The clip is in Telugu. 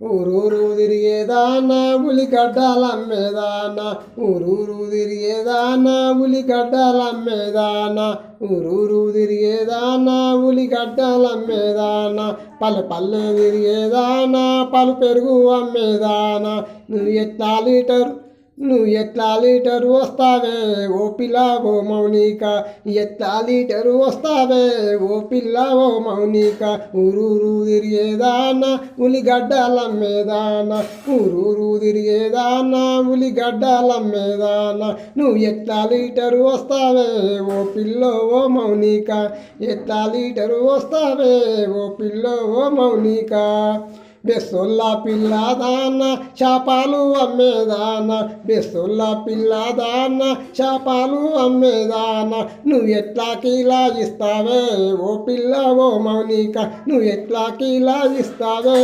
ఊరూరు తిరిగేదానా ఉలిగడ్డలమ్మేదానా ఊరూరు తిరిగేదానా ఉలిగడ్డలమ్మేదానా ఊరూరు తిరిగేదానా ఉలిగడ్డలమ్మేదానా పల్లె పల్లె తిరిగేదానా పలు పెరుగు అమ్మేదానా నువ్వు ఎట్లా లీటరు వస్తావే ఓ పిల్ల ఓ మౌనిక ఎట్లా లీటరు వస్తావే ఓ పిల్ల ఓ మౌనిక ఊరూరు తిరిగేదానా ఉలిగడ్డలమ్మేదానా ఊరూరు తిరిగేదానా ఉలిగడ్డలమ్మేదానా నువ్వు ఎట్లా లీటరు వస్తావే ఓ పిల్లో ఓ మౌనిక ఎట్లా లీటరు వస్తావే ఓ పిల్లో ఓ మౌనిక బెస్సొల్ల పిల్లదాన చేపలు అమ్మేదాన బెస్సొల్ల పిల్లదాన చేపలు అమ్మేదాన నువ్వు ఎట్లా కిలా ఇస్తావే ఓ పిల్ల ఓ మౌనిక నువ్వు ఎట్లా కిలా ఇస్తావే